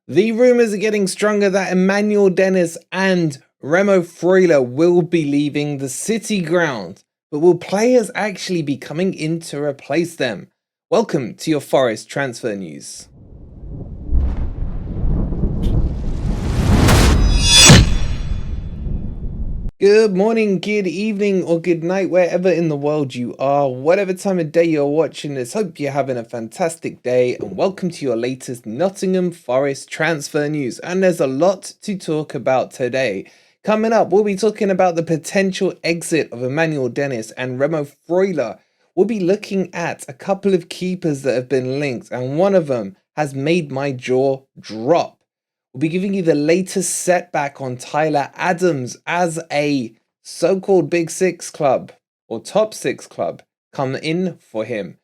The rumours are getting stronger that Emmanuel and Remo Freuler will be leaving the City ground, but will players actually be coming in to replace them? Welcome to your Forest transfer news. Good morning, good evening, or good night, wherever in the world you are, whatever time of day you're watching this. Hope you're having a fantastic day, and welcome to your latest Nottingham Forest transfer news. And there's a lot to talk about today. Coming up, we'll be talking about the potential exit of Emmanuel and Remo Freuler. We'll be looking at a couple of keepers that have been linked, and one of them has made my jaw drop. We'll be giving you the latest setback on Tyler Adams as a so-called Big Six club or Top Six club come in for him.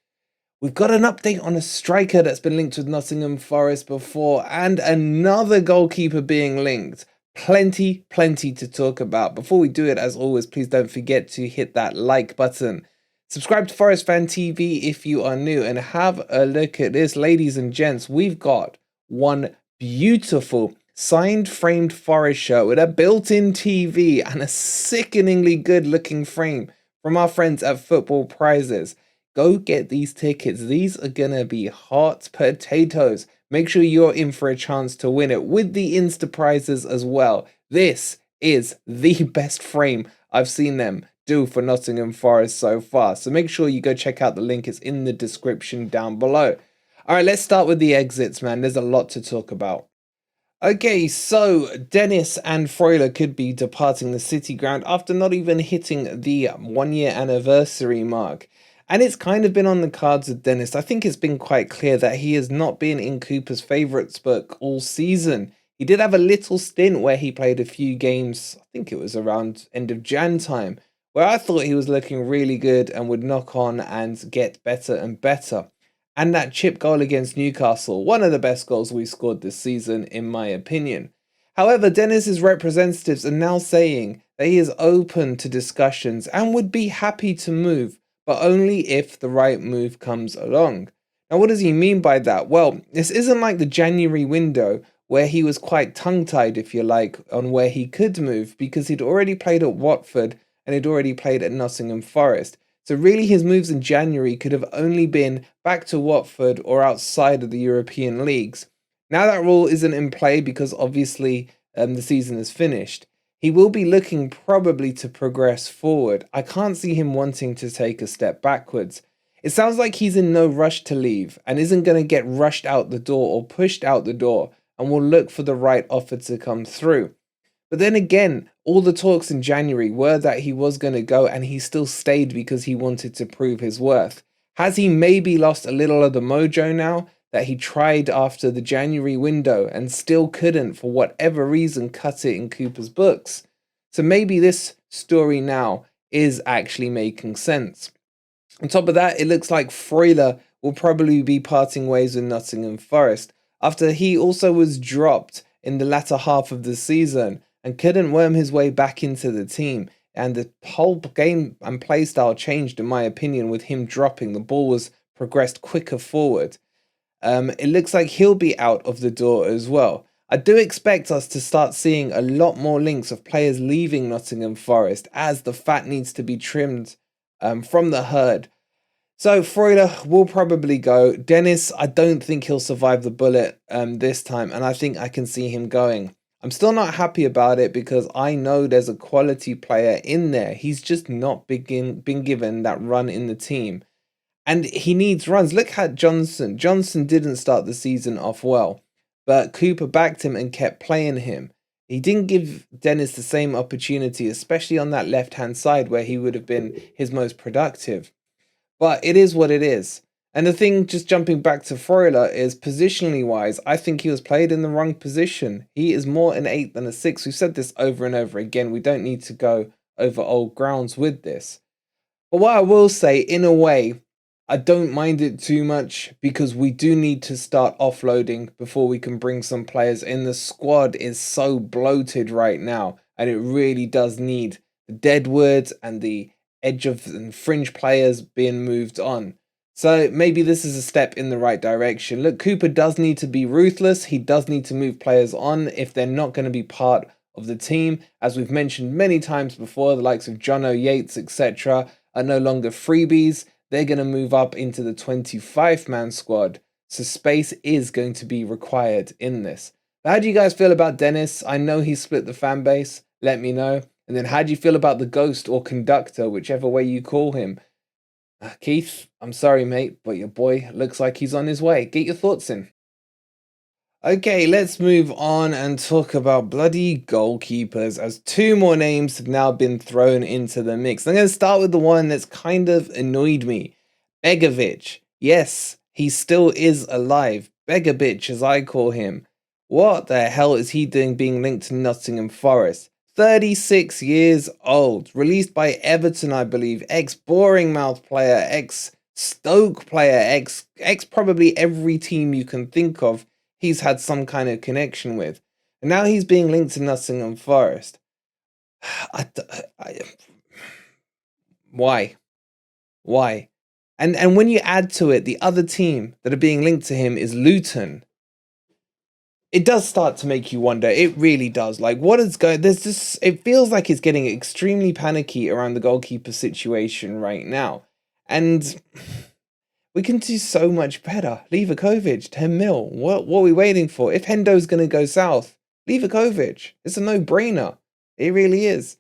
We've got an update on a striker that's been linked with Nottingham Forest before and another goalkeeper being linked. Plenty to talk about. Before we do it, as always, please don't forget to hit that like button. Subscribe to Forest Fan TV if you are new and have a look at this, ladies and gents. We've got one beautiful signed framed Forest shirt with a built-in TV and a sickeningly good looking frame from our friends at Football Prizes. Go get these tickets. These are gonna be hot potatoes. Make sure you're in for a chance to win it with the Insta prizes as well. This is the best frame I've seen them do for Nottingham Forest so far. So make sure you go check out the link. It's in the description down below. All right, let's start with the exits, man. There's a lot to talk about. Okay, so Dennis and Freuler could be departing the City ground after not even hitting the 1-year anniversary mark. And it's kind of been on the cards with Dennis. I think it's been quite clear that he has not been in Cooper's favourites book all season. He did have a little stint where he played a few games, I think it was around end of Jan time, where I thought he was looking really good and would knock on and get better and better. And that chip goal against Newcastle, one of the best goals we scored this season, in my opinion. However, Dennis's representatives are now saying that he is open to discussions and would be happy to move, but only if the right move comes along. Now, what does he mean by that? Well, this isn't like the January window where he was quite tongue-tied, if you like, on where he could move because he'd already played at Watford and he'd already played at Nottingham Forest. So really his moves in January could have only been back to Watford or outside of the European leagues. Now that rule isn't in play because obviously the season is finished. He will be looking probably to progress forward. I can't see him wanting to take a step backwards. It sounds like he's in no rush to leave and isn't going to get rushed out the door or pushed out the door and will look for the right offer to come through. But then again, all the talks in January were that he was going to go and he still stayed because he wanted to prove his worth. Has he maybe lost a little of the mojo now that he tried after the January window and still couldn't, for whatever reason, cut it in Cooper's books? So maybe this story now is actually making sense. On top of that, it looks like Freuler will probably be parting ways with Nottingham Forest after he also was dropped in the latter half of the season and couldn't worm his way back into the team. And the whole game and play style changed, in my opinion, with him dropping. The ball was progressed quicker forward. It looks like he'll be out of the door as well. I do expect us to start seeing a lot more links of players leaving Nottingham Forest as the fat needs to be trimmed from the herd. So Freuler will probably go. Dennis, I don't think he'll survive the bullet this time, and I think I can see him going. I'm still not happy about it because I know there's a quality player in there. He's just not been given that run in the team. And he needs runs. Look at Johnson. Johnson didn't start the season off well, but Cooper backed him and kept playing him. He didn't give Dennis the same opportunity, especially on that left-hand side where he would have been his most productive. But it is what it is. And the thing, just jumping back to Freuler, is positionally wise, I think he was played in the wrong position. He is more an 8 than a 6. We've said this over and over again. We don't need to go over old grounds with this. But what I will say, in a way, I don't mind it too much because we do need to start offloading before we can bring some players in. The squad is so bloated right now, and it really does need the deadwood and the edge of and fringe players being moved on. So maybe this is a step in the right direction. Look, Cooper does need to be ruthless. He does need to move players on if they're not going to be part of the team. As we've mentioned many times before, the likes of John O'Yates, etc. are no longer freebies. They're going to move up into the 25-man squad. So space is going to be required in this. But how do you guys feel about Dennis? I know he split the fan base. Let me know. And then how do you feel about the ghost or conductor, whichever way you call him? Keith, I'm sorry, mate, but your boy looks like he's on his way. Get your thoughts in. Okay, let's move on and talk about bloody goalkeepers, as two more names have now been thrown into the mix. I'm going to start with the one that's kind of annoyed me. Begovic. Yes, he still is alive. Begovic, as I call him. What the hell is he doing being linked to Nottingham Forest? 36 years old, released by Everton, I believe, ex-Boring Mouth player, ex-Stoke player, ex probably every team you can think of he's had some kind of connection with. And now he's being linked to Nottingham Forest. Why? Why? And when you add to it, the other team that are being linked to him is Luton. It does start to make you wonder. It really does. Like, what is going? There's just. It feels like it's getting extremely panicky around the goalkeeper situation right now, and we can do so much better. Livakovic, 10 mil. What are we waiting for? If Hendo's going to go south, Livakovic. It's a no-brainer. It really is.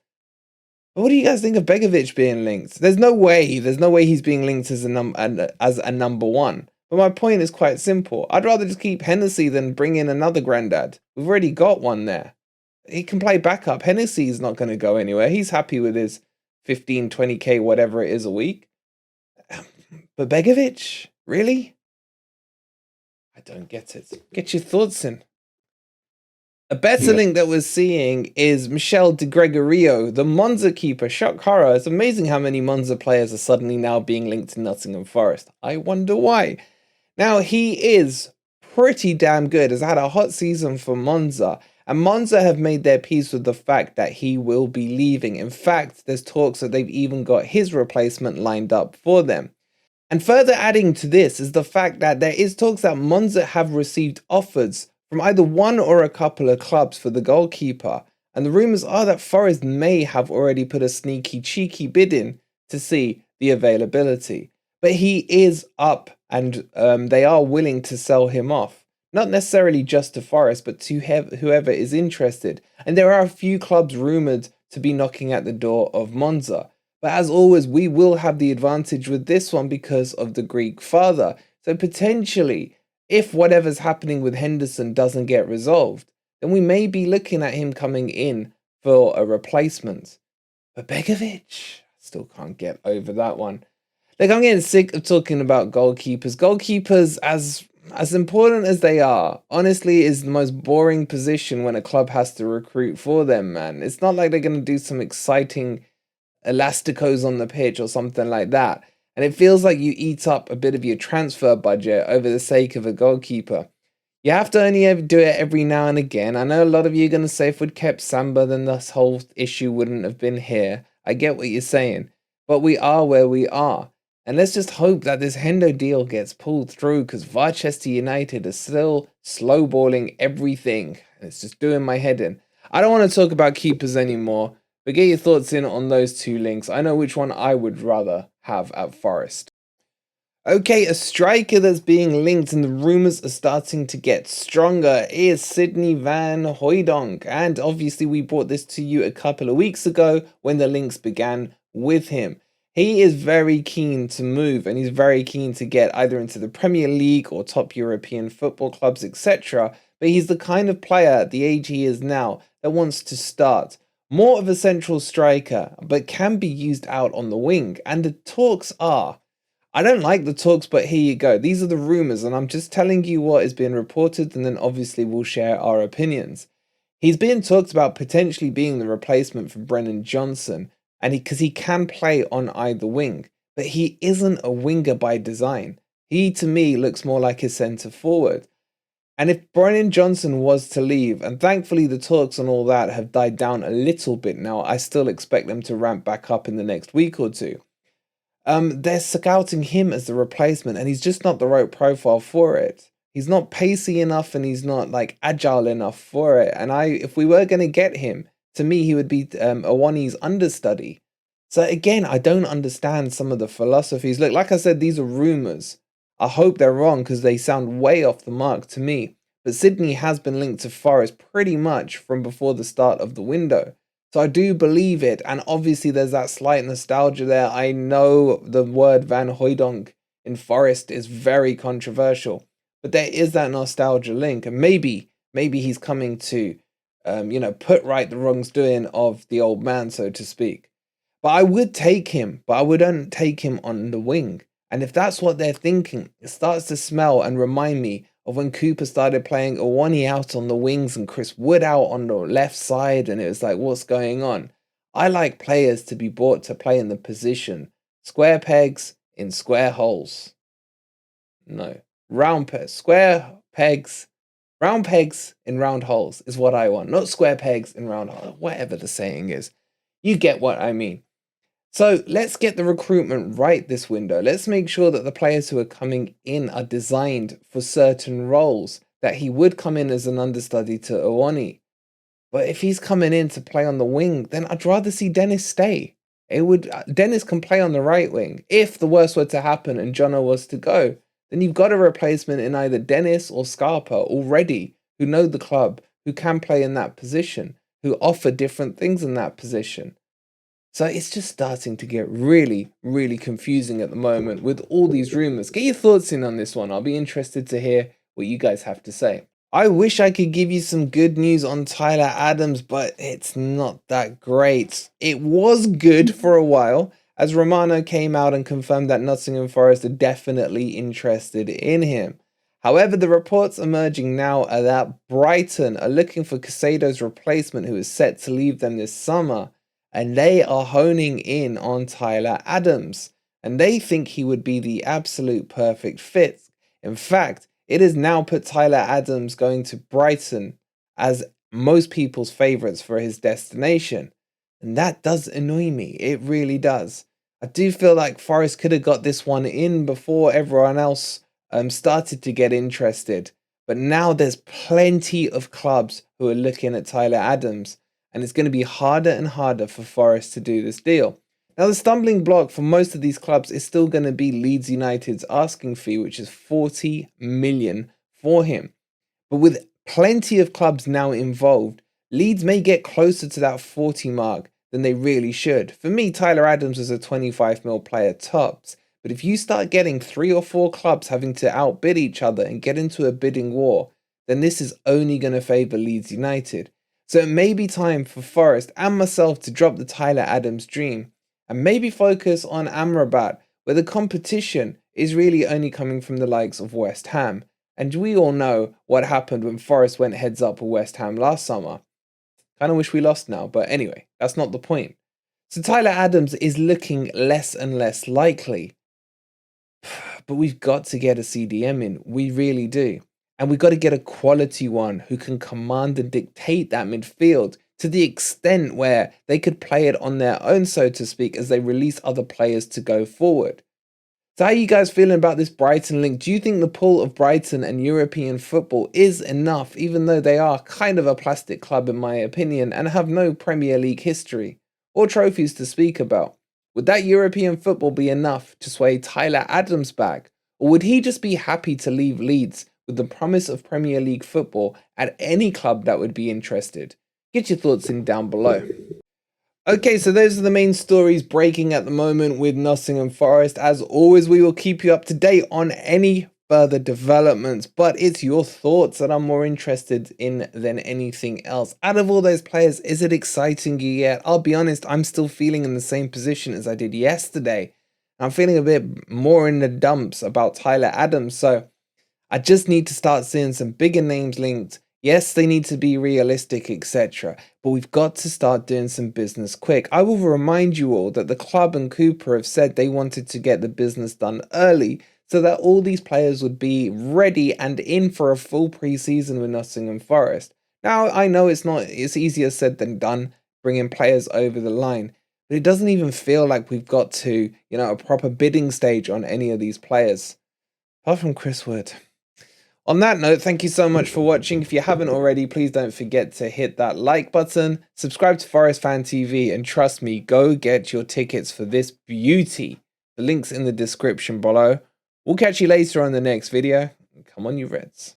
But what do you guys think of Begovic being linked? There's no way he's being linked as a number one. But my point is quite simple. I'd rather just keep Hennessy than bring in another granddad. We've already got one there. He can play backup. Hennessy's not going to go anywhere. He's happy with his 15, 20k, whatever it is a week. But Begovic? Really? I don't get it. Get your thoughts in. A better link that we're seeing is Michel De Gregorio, the Monza keeper. Shock horror. It's amazing how many Monza players are suddenly now being linked to Nottingham Forest. I wonder why. Now, he is pretty damn good. Has had a hot season for Monza. And Monza have made their peace with the fact that he will be leaving. In fact, there's talks that they've even got his replacement lined up for them. And further adding to this is the fact that there is talks that Monza have received offers from either one or a couple of clubs for the goalkeeper. And the rumours are that Forest may have already put a sneaky, cheeky bid in to see the availability. But he is up and they are willing to sell him off. Not necessarily just to Forest, but to whoever is interested. And there are a few clubs rumoured to be knocking at the door of Monza. But as always, we will have the advantage with this one because of the Greek father. So potentially, if whatever's happening with Henderson doesn't get resolved, then we may be looking at him coming in for a replacement. But Begovic, still can't get over that one. Like, I'm getting sick of talking about goalkeepers. Goalkeepers, as important as they are, honestly, is the most boring position when a club has to recruit for them, man. It's not like they're going to do some exciting elasticos on the pitch or something like that. And it feels like you eat up a bit of your transfer budget over the sake of a goalkeeper. You have to only ever do it every now and again. I know a lot of you are going to say if we'd kept Samba, then this whole issue wouldn't have been here. I get what you're saying. But we are where we are. And let's just hope that this Hendo deal gets pulled through, because Manchester United is still slowballing everything. And it's just doing my head in. I don't want to talk about keepers anymore, but get your thoughts in on those two links. I know which one I would rather have at Forest. Okay, a striker that's being linked and the rumours are starting to get stronger is Sydney Van Hooijdonk. And obviously we brought this to you a couple of weeks ago when the links began with him. He is very keen to move and he's very keen to get either into the Premier League or top European football clubs, etc. But he's the kind of player at the age he is now that wants to start. More of a central striker, but can be used out on the wing. And the talks are, I don't like the talks, but here you go. These are the rumours and I'm just telling you what is being reported, and then obviously we'll share our opinions. He's being talked about potentially being the replacement for Brennan Johnson. And because he can play on either wing, but he isn't a winger by design. He, to me, looks more like a centre forward. And if Brennan Johnson was to leave, and thankfully the talks and all that have died down a little bit now, I still expect them to ramp back up in the next week or two. They're scouting him as the replacement, and he's just not the right profile for it. He's not pacey enough, and he's not like agile enough for it. And if we were going to get him, to me, he would be Awani's understudy. So again, I don't understand some of the philosophies. Look, like I said, these are rumors. I hope they're wrong because they sound way off the mark to me. But Sydney has been linked to Forest pretty much from before the start of the window. So I do believe it, and obviously there's that slight nostalgia there. I know the word Van Hooijdonk in Forest is very controversial, but there is that nostalgia link, and maybe he's coming to, put right the wrongs doing of the old man, so to speak. But I would take him, but I wouldn't take him on the wing. And if that's what they're thinking, it starts to smell and remind me of when Cooper started playing Awani out on the wings and Chris Wood out on the left side, and it was like, what's going on? I like players to be brought to play in the position. Square pegs in square holes. No. Round pegs in round holes is what I want. Not square pegs in round holes, whatever the saying is. You get what I mean. So let's get the recruitment right this window. Let's make sure that the players who are coming in are designed for certain roles, that he would come in as an understudy to Awani. But if he's coming in to play on the wing, then I'd rather see Dennis stay. Dennis can play on the right wing. If the worst were to happen and Jono was to go, then you've got a replacement in either Dennis or Scarpa already, who know the club, who can play in that position, who offer different things in that position. So it's just starting to get really, really confusing at the moment with all these rumors. Get your thoughts in on this one. I'll be interested to hear what you guys have to say. I wish I could give you some good news on Tyler Adams, but it's not that great. It was good for a while, as Romano came out and confirmed that Nottingham Forest are definitely interested in him. However, the reports emerging now are that Brighton are looking for Casado's replacement, who is set to leave them this summer. And they are honing in on Tyler Adams, and they think he would be the absolute perfect fit. In fact, it has now put Tyler Adams going to Brighton as most people's favourites for his destination. And that does annoy me, it really does. I do feel like Forest could have got this one in before everyone else started to get interested. But now there's plenty of clubs who are looking at Tyler Adams, and it's going to be harder and harder for Forest to do this deal. Now, the stumbling block for most of these clubs is still going to be Leeds United's asking fee, which is 40 million for him. But with plenty of clubs now involved, Leeds may get closer to that 40 mark than they really should. For me, Tyler Adams is a 25 mil player tops. But if you start getting 3 or 4 clubs having to outbid each other and get into a bidding war, then this is only going to favour Leeds United. So it may be time for Forest and myself to drop the Tyler Adams dream and maybe focus on Amrabat, where the competition is really only coming from the likes of West Ham. And we all know what happened when Forest went heads up with West Ham last summer. Kind of wish we lost now, but anyway, that's not the point. So Tyler Adams is looking less and less likely. But we've got to get a CDM in. We really do. And we've got to get a quality one who can command and dictate that midfield to the extent where they could play it on their own, so to speak, as they release other players to go forward. So how are you guys feeling about this Brighton link? Do you think the pull of Brighton and European football is enough, even though they are kind of a plastic club in my opinion and have no Premier League history or trophies to speak about? Would that European football be enough to sway Tyler Adams back? Or would he just be happy to leave Leeds with the promise of Premier League football at any club that would be interested? Get your thoughts in down below. Okay, so those are the main stories breaking at the moment with Nottingham Forest. As always, we will keep you up to date on any further developments, but it's your thoughts that I'm more interested in than anything else. Out of all those players, is it exciting you yet? I'll be honest, I'm still feeling in the same position as I did yesterday. I'm feeling a bit more in the dumps about Tyler Adams, so I just need to start seeing some bigger names linked. Yes, they need to be realistic, etc. But we've got to start doing some business quick. I will remind you all that the club and Cooper have said they wanted to get the business done early so that all these players would be ready and in for a full pre-season with Nottingham Forest. Now, I know it's easier said than done bringing players over the line, But it doesn't even feel like we've got to, a proper bidding stage on any of these players, apart from Chris Wood. On that note, thank you so much for watching. If you haven't already, please don't forget to hit that like button, subscribe to Forest Fan TV, and trust me, go get your tickets for this beauty. The link's in the description below. We'll catch you later on the next video. Come on, you Reds.